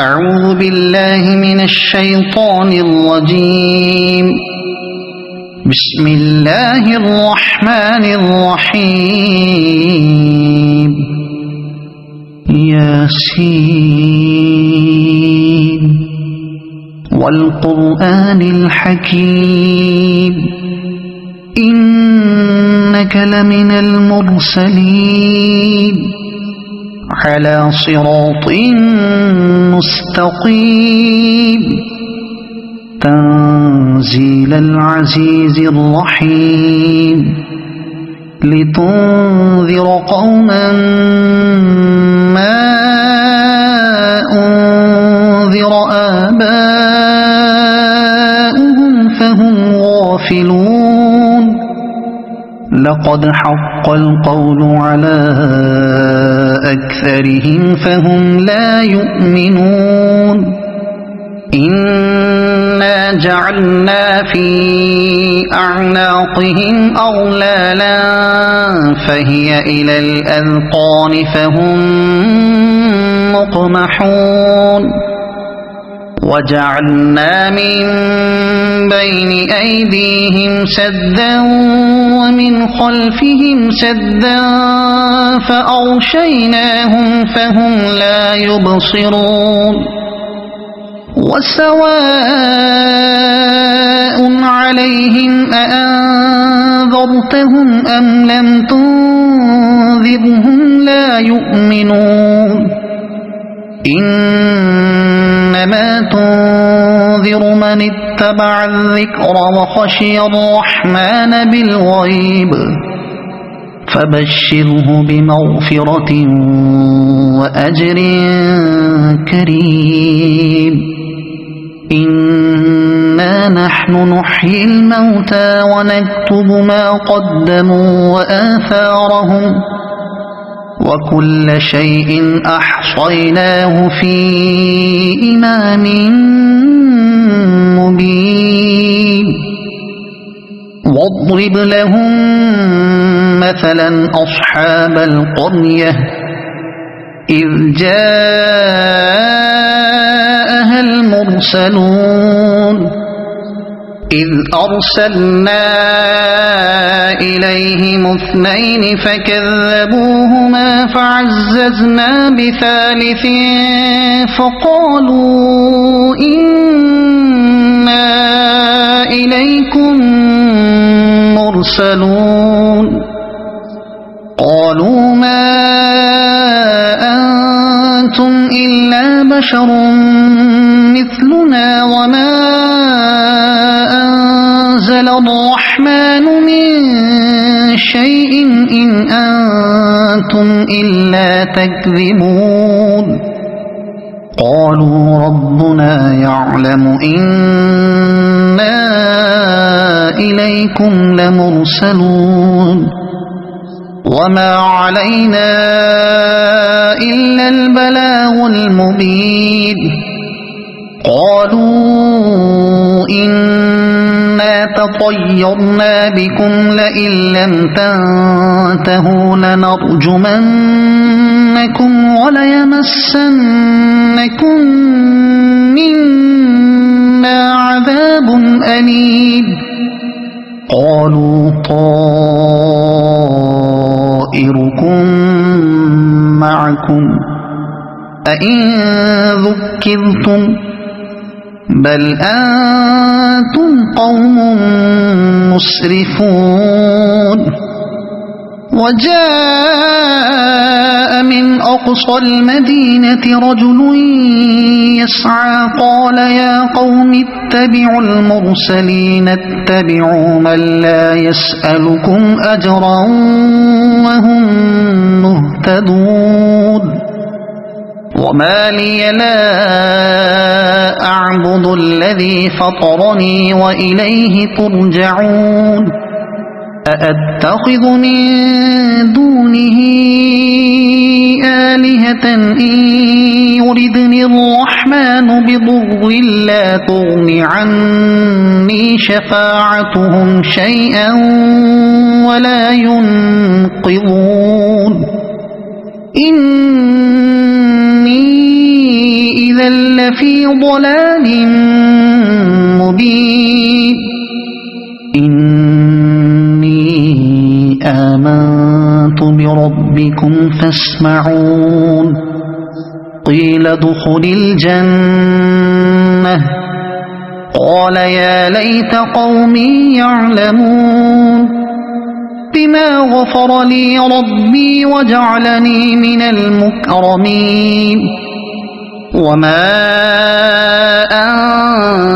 أعوذ بالله من الشيطان الرجيم. بسم الله الرحمن الرحيم. ياسين والقرآن الحكيم إنك لمن المرسلين على صراط مستقيم تنزيل العزيز الرحيم لتنذر قوما ما أنذر آباؤهم فهم غافلون. لقد حق القول على أكثرهم فهم لا يؤمنون. إنا جعلنا في أعناقهم أغلالا فهي إلى الأذقان فهم مقمحون. وجعلنا من بين أيديهم سدا ومن خلفهم سدا فأغشيناهم فهم لا يبصرون. وسواء عليهم أأنذرتهم أم لم تنذرهم لا يؤمنون. إنما تنذر من اتبع الذكر وخشي الرحمن بالغيب فبشره بمغفرة وأجر كريم. إنا نحن نحيي الموتى ونكتب ما قدموا وآثارهم وكل شيء أحصيناه في إمام مبين. واضرب لهم مثلا أصحاب القرية إذ جاءها المرسلون إذ أرسلنا إليهم اثنين فكذبوهما فعززنا بثالث فقالوا إنا إليكم مرسلون. قالوا ما أنتم إلا بشر مثلنا وما أنزل الرحمن من شيء إن أنتم إلا تكذبون. قالوا ربنا يعلم إنا إليكم لمرسلون وما علينا إلا البلاغ المبين. قالوا إنا تطيرنا بكم لئن لم تنتهوا لنرجمنكم وليمسنكم منا عذاب أليم. قالوا طائركم معكم أئن ذكرتم بل أنتم قوم مسرفون. وجاء من أقصى المدينة رجل يسعى قال يا قوم اتبعوا المرسلين اتبعوا من لا يسألكم أجرا وهم مهتدون. وما لي لا أعبد الذي فطرني وإليه ترجعون. أأتخذ من دونه آلهة إن يردني الرحمن بضر لا تغن عني شفاعتهم شيئا ولا ينقذون. إني إذا لفي ضلال مبين إني آمنت بربكم فاسمعون قيل ادخل الجنة قال يا ليت قومي يعلمون بما غفر لي ربي وجعلني من المكرمين وما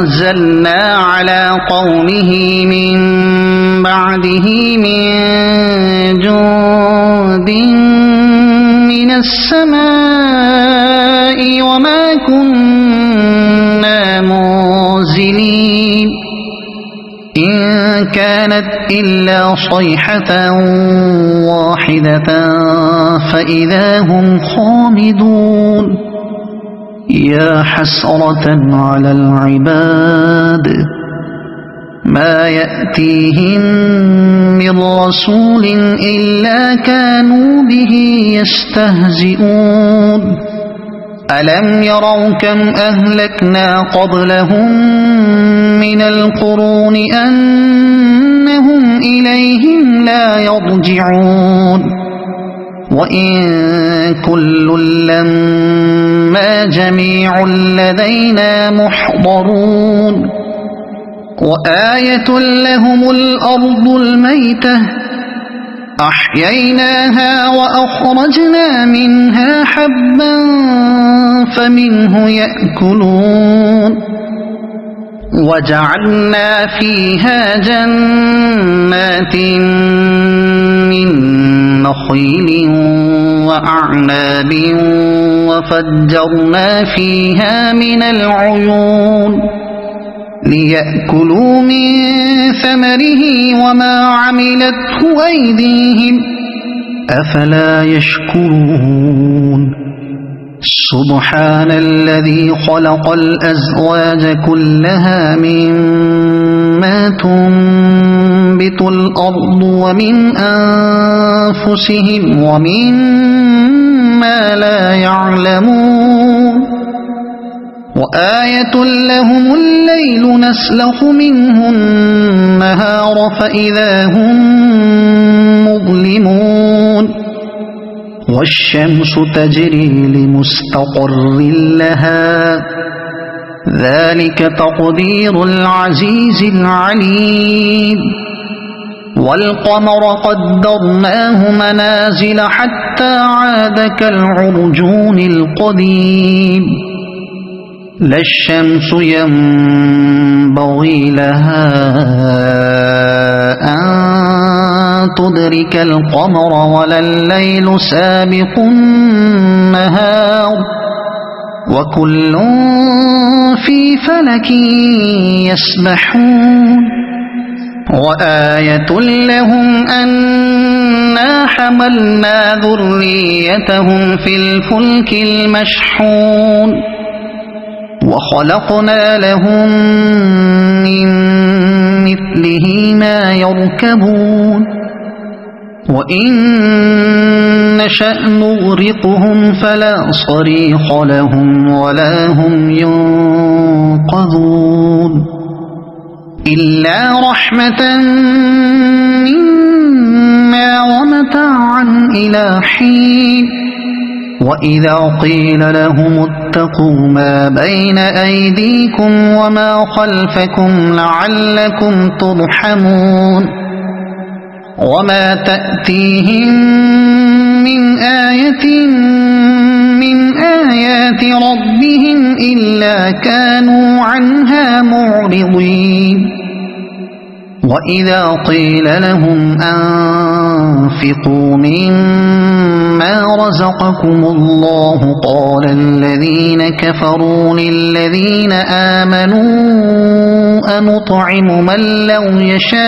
أنزلنا على قومه من بعده من جند من السماء وما كنا منزلين إن كانت إلا صيحة واحدة فإذا هم خامدون يا حسرة على العباد ما يأتيهم من رسول إلا كانوا به يستهزئون ألم يروا كم أهلكنا قبلهم من القرون أنهم إليهم لا يرجعون وإن كل لما جميع لدينا محضرون وآية لهم الأرض الميتة أحييناها وأخرجنا منها حبا فمنه يأكلون وجعلنا فيها جنات من نخيل وأعناب وفجرنا فيها من العيون ليأكلوا من ثمره وما عملته أيديهم أفلا يشكرون سبحان الذي خلق الأزواج كلها مما تنبت الأرض ومن أنفسهم ومما لا يعلمون وآية لهم الليل نسلخ منه النهار فإذا هم مظلمون والشمس تجري لمستقر لها ذلك تقدير العزيز العليم والقمر قدرناه منازل حتى عاد كالعرجون القديم لا الشمس ينبغي لها أن تدرك القمر ولا الليل سابق النهار وكل في فلك يسبحون وآية لهم أنا حملنا ذريتهم في الفلك المشحون وخلقنا لهم من مثله ما يركبون وإن نشأ نغرقهم فلا صريخ لهم ولا هم ينقذون إلا رحمة منا ومتاعا إلى حين وإذا قيل لهم اتقوا ما بين أيديكم وما خلفكم لعلكم ترحمون وما تأتيهم من آية من آيات ربهم إلا كانوا عنها معرضين وإذا قيل لهم أنفقوا مما رزقكم الله قال الذين كفروا للذين آمنوا أنطعم من لو يشاء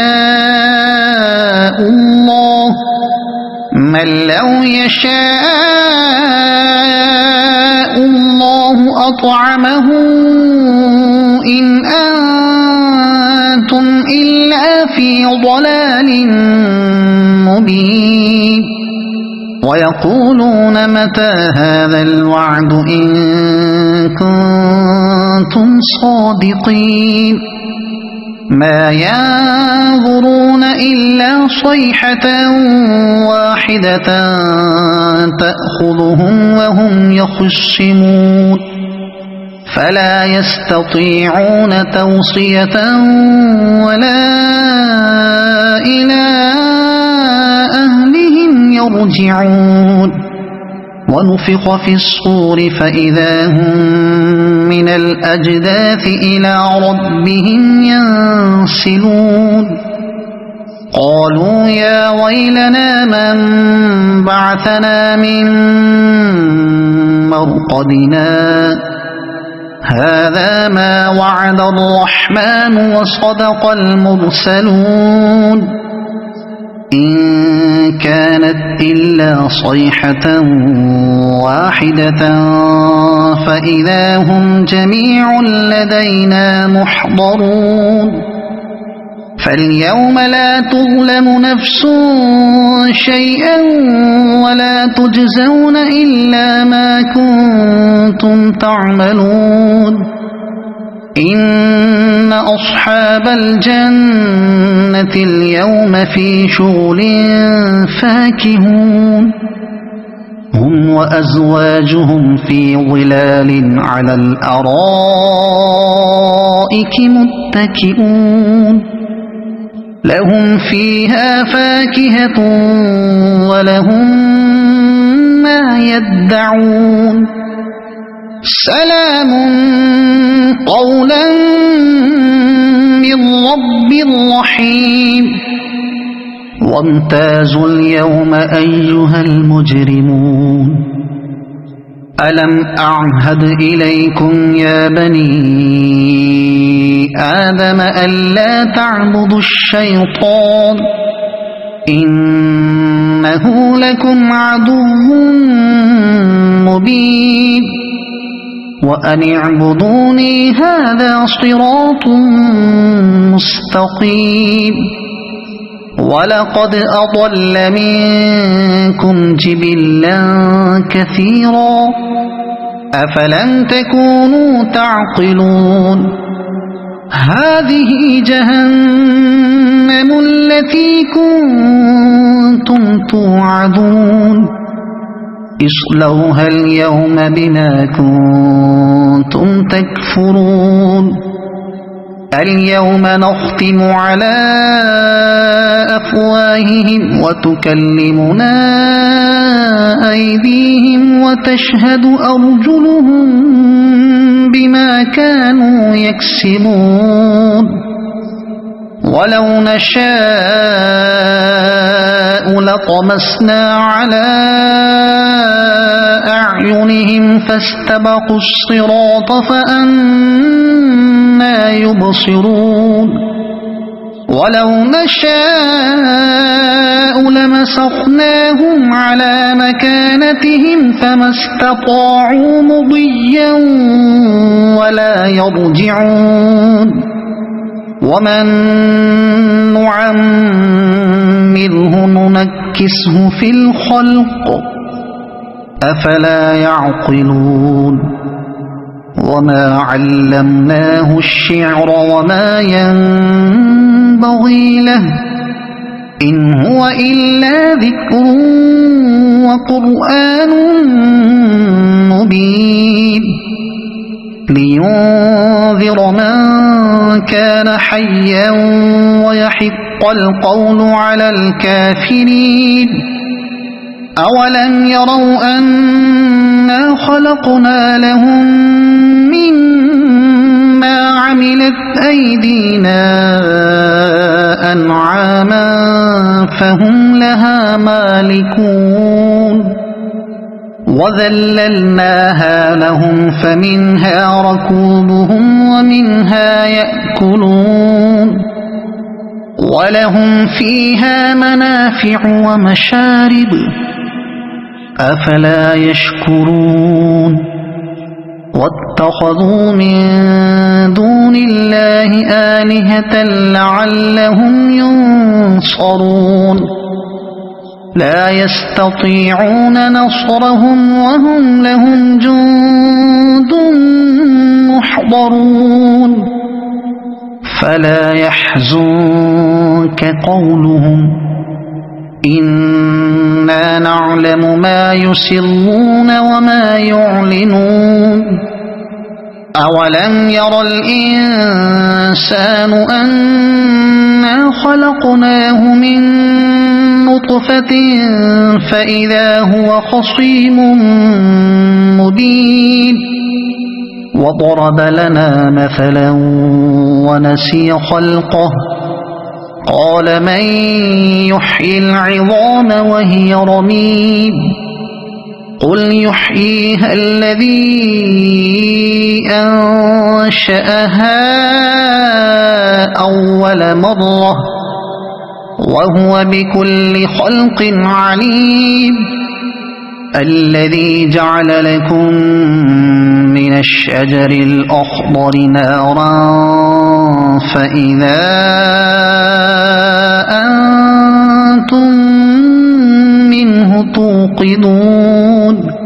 الله أطعمه إن أنتم إلا في ضلال مبين ويقولون متى هذا الوعد إن كنتم صادقين ما ينظرون إلا صيحة واحدة تأخذهم وهم يخصمون فلا يستطيعون توصية ولا إلى أهلهم يرجعون ونفخ في الصور فإذا هم من الأجداث إلى ربهم ينسلون قالوا يا ويلنا من بعثنا من مرقدنا هذا ما وعد الرحمن وصدق المرسلون إن كانت إلا صيحة واحدة فإذا هم جميع لدينا محضرون فاليوم لا تظلم نفس شيئا ولا تجزون إلا ما كنتم تعملون إن أصحاب الجنة اليوم في شغل فاكهون هم وأزواجهم في ظلال على الأرائك متكئون لهم فيها فاكهة ولهم ما يدعون سلام قولا من رب رحيم وامتازوا اليوم أيها المجرمون ألم أعهد إليكم يا بني آدم ألا تعبدوا الشيطان إنه لكم عدو مبين وأن اعبدوني هذا صراط مستقيم ولقد أضل منكم جبلا كثيرا أفلم تكونوا تعقلون هذه جهنم التي كنتم توعدون اصلوها اليوم بما كنتم تكفرون اليوم نختم على أفواههم وتكلمنا أيديهم وتشهد أرجلهم بما كانوا يكسبون ولو نشاء لطمسنا على أعينهم فاستبقوا الصراط فأنى يبصرون ولو نشاء لمسخناهم على مكانتهم فما استطاعوا مضيا ولا يرجعون ومن نعمره ننكسه في الخلق أفلا يعقلون وما علمناه الشعر وما ينبغي له إن هو إلا ذكر وقرآن مبين لينذر من كان حيا ويحق القول على الكافرين أولم يروا أنا خلقنا لهم مما عملت أيدينا أنعاما فهم لها مالكون وذللناها لهم فمنها ركوبهم ومنها يأكلون ولهم فيها منافع ومشارب أفلا يشكرون واتخذوا من دون الله آلهة لعلهم ينصرون لا يستطيعون نصرهم وهم لهم جند محضرون فلا يحزنك قولهم إنا نعلم ما يسرون وما يعلنون أولم ير الإنسان أنا خلقناه من نطفة فإذا هو خصيم مبين وضرب لنا مثلا ونسي خلقه قال من يحيي العظام وهي رميم قل يحييها الذي أنشأها أول مرة وهو بكل خلق عليم الذي جعل لكم من الشجر الأخضر نارا فإذا أنتم منه توقدون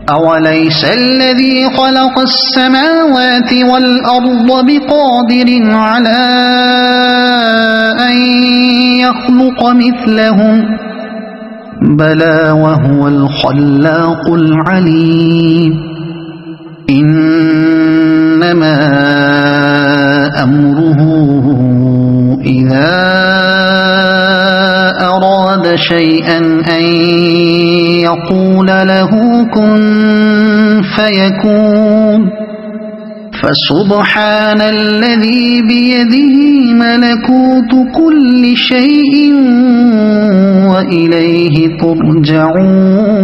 أوليس الذي خلق السماوات والأرض بقادر على أن يخلق مثلهم بلى وهو الخلاق العليم إنما أمره إذا أراد شيئا أن يقول له كن فيكون فسبحان الذي بيده ملكوت كل شيء وإليه ترجعون